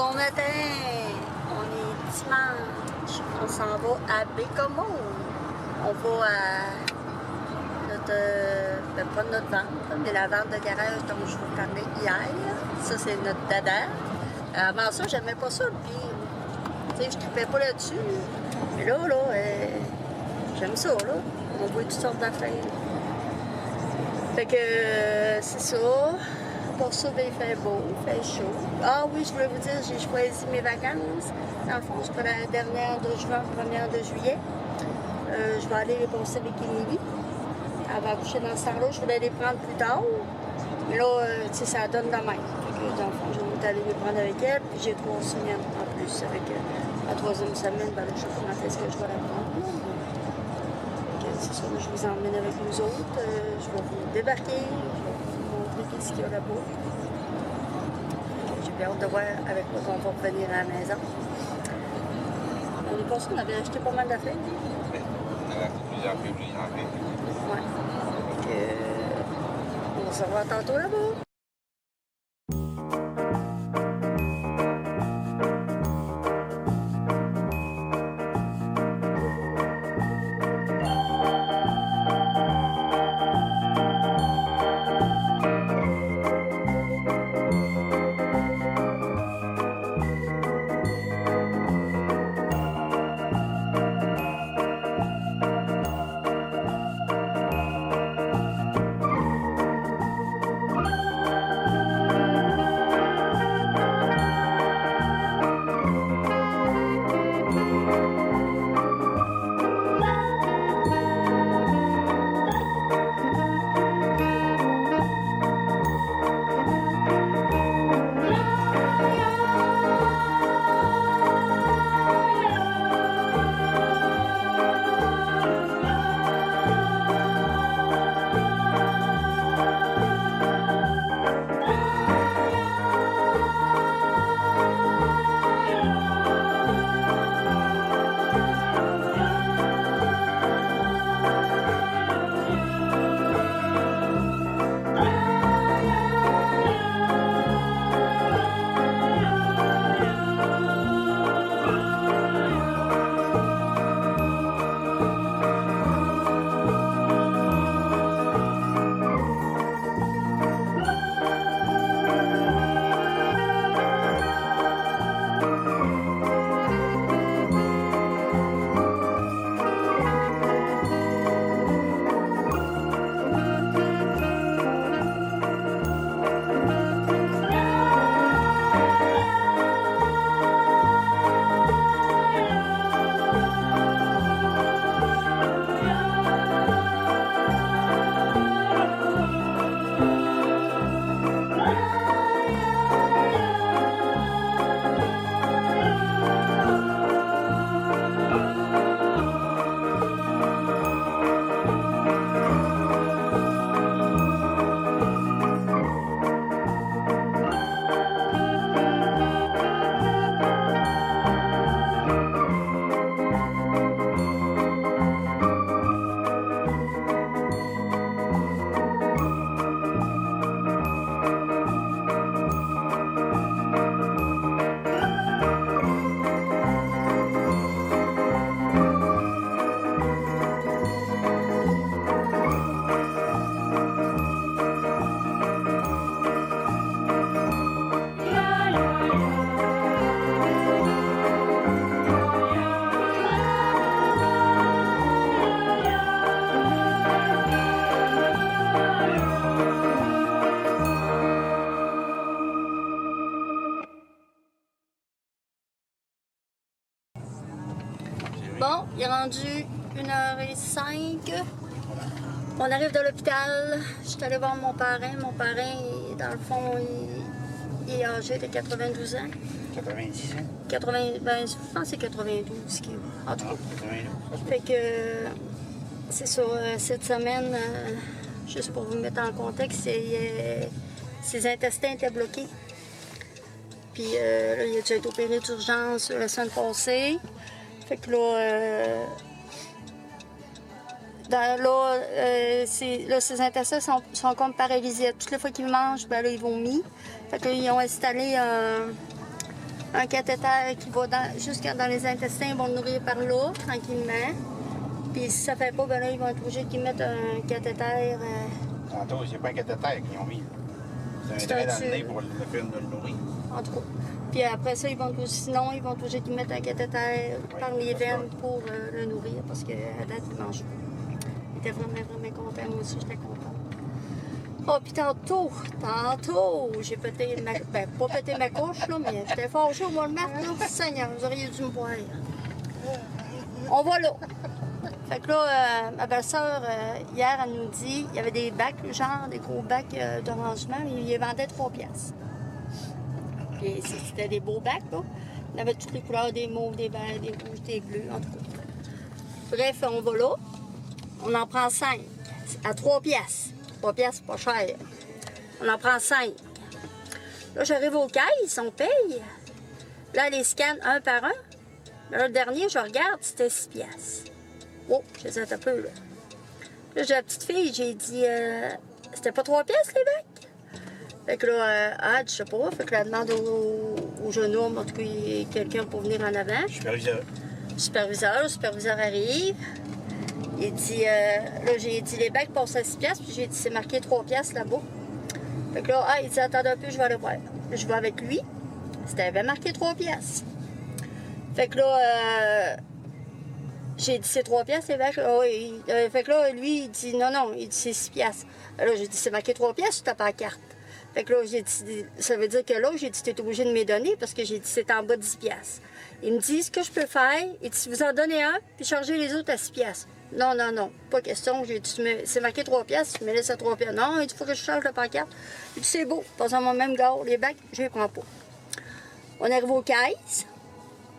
Bon matin, on est dimanche, on s'en va à Bécomo. On va prendre notre vente, mais la vente de garage dont je vous parlais hier. Ça, c'est notre dada. Avant ça, j'aimais pas ça, puis tu sais, je trippais pas là-dessus. Mais là, j'aime ça, là. On voit toutes sortes d'affaires. Fait que c'est ça. Pour ça, ben, il fait beau, il fait chaud. Ah oui, je voulais vous dire, j'ai choisi mes vacances. Dans le fond, c'est pour la dernière de juin, première de juillet. Je vais aller les passer avec Émilie. Elle va accoucher dans ce temps-là. Je voulais les prendre plus tard. Mais là, tu sais, ça donne de même. Fait que, dans le fond, je vais aller les prendre avec elle. Puis j'ai 3 semaines en plus. Avec la 3e semaine, ben, là, je sais pas quand est-ce que je vais la prendre. C'est ça, je vous emmène avec nous autres. Je vais vous débarquer. Qu'est-ce qu'il y a là-bas. J'ai bien hâte de voir avec quoi on va revenir à la maison. On est passé, on avait acheté pas mal d'affaires. Oui, on avait acheté plusieurs affaires. Ouais. Donc, on va se revoir tantôt là-bas. Bon, il est rendu 1h05. On arrive de l'hôpital. Je suis allée voir mon parrain. Mon parrain, dans le fond, il est âgé de 92 ans. 90 ans? 80, ben, je pense que c'est 92. En tout cas. 92. Fait que c'est ça. Cette semaine, juste pour vous mettre en contexte, ses intestins étaient bloqués. Puis là, il a déjà été opéré d'urgence la semaine passée. Fait que ses intestins sont comme paralysés. Toutes les fois qu'il mange, ben là, il vomit. Fait qu'ils ont installé un cathéter qui va jusqu'à dans les intestins, ils vont le nourrir par là, tranquillement. Puis si ça fait pas, ben là, ils vont être obligés qu'ils mettent un cathéter. Tantôt, c'est pas un cathéter qu'ils ont mis. C'est un trait dans le nez pour le faire de le nourrir. En tout cas. Puis après ça, sinon, ils vont être obligés qu'ils mettent un cathéter par les veines pour le nourrir parce qu'à date, il mange pas. Il était vraiment, vraiment content. Moi aussi, j'étais contente. Oh, puis tantôt, j'ai pété ma... Ben, pas pété ma couche, là, mais j'étais fâchée au Walmart, là. Seigneur, vous auriez dû me voir. On va là. Fait que là, ma belle-sœur, hier, elle nous dit, il y avait des bacs, genre des gros bacs de rangement, ils les vendaient 3 piastres. Puis c'était des beaux bacs, là. Il y avait toutes les couleurs, des mauves, des verts, des rouges, des bleus, en tout cas. Bref, on va là. On en prend 5 à 3 piastres. 3 piastres, c'est pas cher. On en prend 5. Là, j'arrive aux caisses, on paye. Là, les scans un par un. Là, le dernier, je regarde, c'était 6 piastres. Oh, je les ai un peu, là. Là, j'ai la petite fille, j'ai dit, c'était pas 3 piastres, les bacs? Fait que là, je sais pas. Fait que là, elle demande au jeune homme, en tout cas, il y a quelqu'un pour venir en avant. Le superviseur arrive. Il dit, là, j'ai dit, les bacs passent à 6 piastres, puis j'ai dit, c'est marqué 3 piastres là-bas. Fait que là, il dit, attendez un peu, je vais aller voir. Je vais avec lui. C'était marqué 3 piastres. Fait que là, j'ai dit, c'est 3 piastres, les bacs. Oui. Fait que là, lui, il dit, non, il dit, c'est 6 piastres. Là, j'ai dit, c'est marqué 3 piastres sur ta pancarte. Fait que là, j'ai dit, ça veut dire que là, j'ai dit, t'es obligé de me les donner parce que j'ai dit, c'est en bas de 10 piastres. Il me dit, ce que je peux faire, il dit, si vous en donnez un, puis chargez les autres à 6 piastres. Non, pas question. J'ai dit, c'est marqué 3 piastres, tu me laisses à 3 piastres. Non, il dit, il faut que je change la pancarte. Il dit, c'est beau, pas en mon même gare, les bacs, je les prends pas. On arrive aux caisses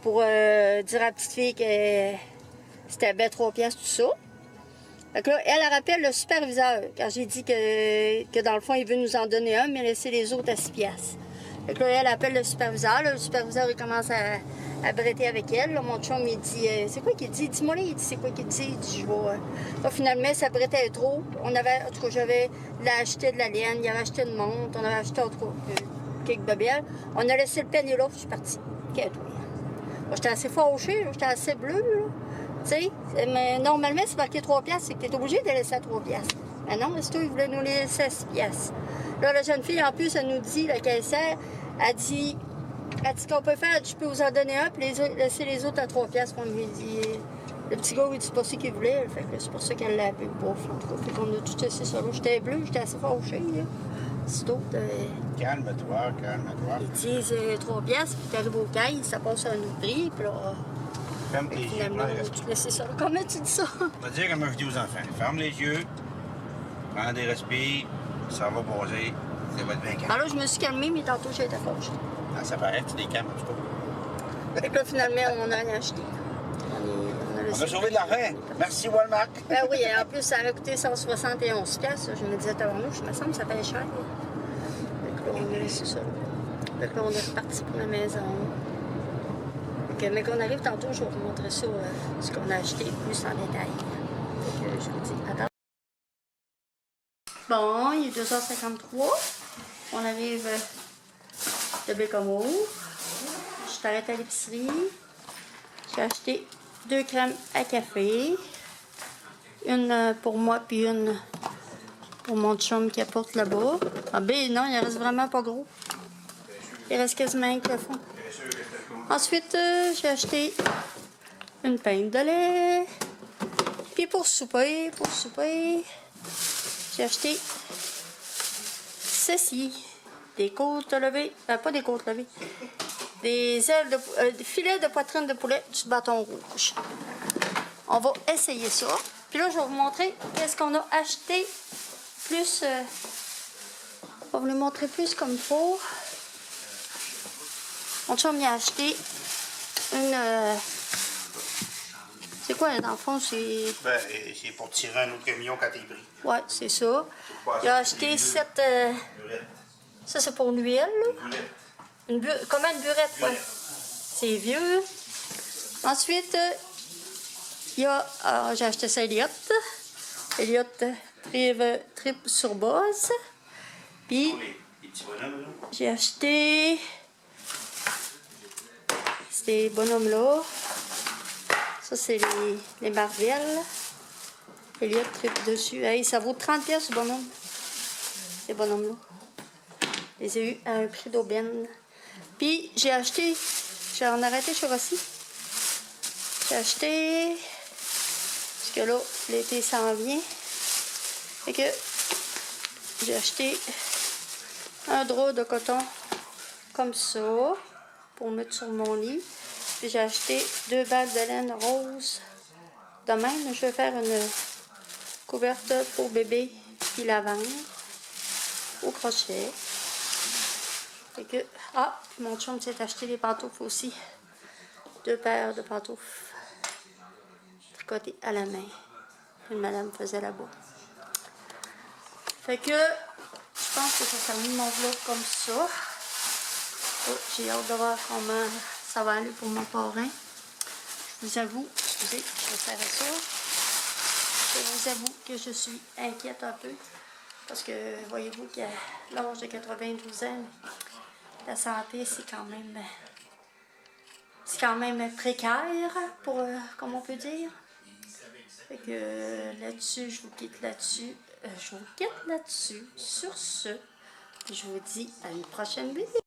pour dire à la petite fille que c'était bien 3 piastres, tout ça. Fait que là, elle rappelle le superviseur, quand j'ai dit que dans le fond, il veut nous en donner un, mais laisser les autres à 6 piastres. Fait que là, elle appelle le superviseur. Là, le superviseur, il commence à bretter avec elle. Là, mon chum, il dit, c'est quoi qu'il dit? Dis-moi là, il dit, c'est quoi qu'il dit? Il dit, je vais... Là, finalement, ça brettait trop. En tout cas, j'avais acheté de la laine, il avait acheté une montre, on avait acheté, en tout cas, quelques babelles. On a laissé le panier là, puis je suis partie. Okay, moi, j'étais assez fâchée, j'étais assez bleue, là. Tu sais, mais normalement, c'est marqué 3 piastres, c'est que tu es obligé de les laisser à 3 piastres. Mais non, c'est toi, il voulait nous les laisser à 6 piastres. Là, la jeune fille, en plus, elle nous dit, la caissière, elle dit qu'on peut faire, je peux vous en donner un, puis laisser les autres à 3 piastres. On lui dit, le petit gars, il dit, c'est pas ça qu'il voulait, fait que c'est pour ça qu'elle l'a appelé le bouffe. En tout cas, fait qu'on a tout laissé ça là. J'étais bleue, j'étais assez fâchée, là. C'est d'autres. Calme-toi. Ils disent 3 piastres, puis t'arrives au caille, ça passe à un autre prix, puis là. Ferme tes yeux, Finalement, on a tout laissé ça là. Comment tu dis ça? On va dire comme je dis aux enfants. Ferme les yeux, prends des respires, ça va poser, ça va être bien calme. Alors là, je me suis calmée, mais tantôt, j'ai été fâchée. Ah, ça paraît que tu es calme, en tout cas. Fait que là, finalement, on a rien acheté. On a sauvé de l'argent. Merci, Walmart. Ben oui, en plus, ça a coûté 171 piastres. Je me disais, tabarnouche, il me semble que ça fait cher. Fait que là, on a laissé ça. Fait que là, on est reparti pour la maison. Mais quand on arrive tantôt, je vais vous montrer ça, ce qu'on a acheté plus en détail. Fait que je vous dis, attends. Bon, il est 2h53. On arrive de Bécomo. Je suis arrêtée à l'épicerie. J'ai acheté 2 crèmes à café. Une pour moi, puis une pour mon chum qui apporte là-bas. Ah ben non, il reste vraiment pas gros. Il reste quasiment un le fond. Ensuite, j'ai acheté une pinte de lait. Puis pour souper, j'ai acheté ceci. Des côtes levées, pas des côtes levées, des filets de poitrine de poulet du bâton rouge. On va essayer ça. Puis là, je vais vous montrer qu'est-ce qu'on a acheté plus. On va vous le montrer plus comme il faut. Mon chum a acheté une... c'est quoi, dans le fond, c'est... Ben, c'est pour tirer un autre camion quand t'es pris. Ouais, c'est ça. Il a acheté 7... Ça, c'est pour l'huile. Comment une burette, ouais. C'est vieux. Ensuite, il y a... j'ai acheté ça Elliott. Elliott Trip sur base. Puis, j'ai acheté... Ces bonhommes-là, ça c'est les Marvel. Elliot tripe dessus. Hey, ça vaut 30 pièces ce bonhomme. Ces bonhommes-là. Je les ai eu à un prix d'aubaine. Puis j'ai acheté, j'en ai arrêté chez Rossi. J'ai acheté, parce que là, l'été s'en vient. Fait que j'ai acheté un drap de coton comme ça pour mettre sur mon lit. Puis j'ai acheté 2 balles de laine rose. De même, je vais faire une couverte pour bébé puis la vendre au crochet. Fait que, ah, mon chum s'est acheté des pantoufles aussi. 2 paires de pantoufles tricotées à la main. Une madame faisait là-bas. Fait que, je pense que ça termine mon vlog comme ça. Oh, j'ai hâte de voir comment ça va aller pour mon parrain. Je vous avoue, excusez, je vais faire ça. Je vous avoue que je suis inquiète un peu. Parce que, voyez-vous qu'à l'âge de 92 ans, la santé, c'est quand même précaire, pour, comme on peut dire. Fait que là-dessus, je vous quitte là-dessus. Sur ce, je vous dis à une prochaine vidéo.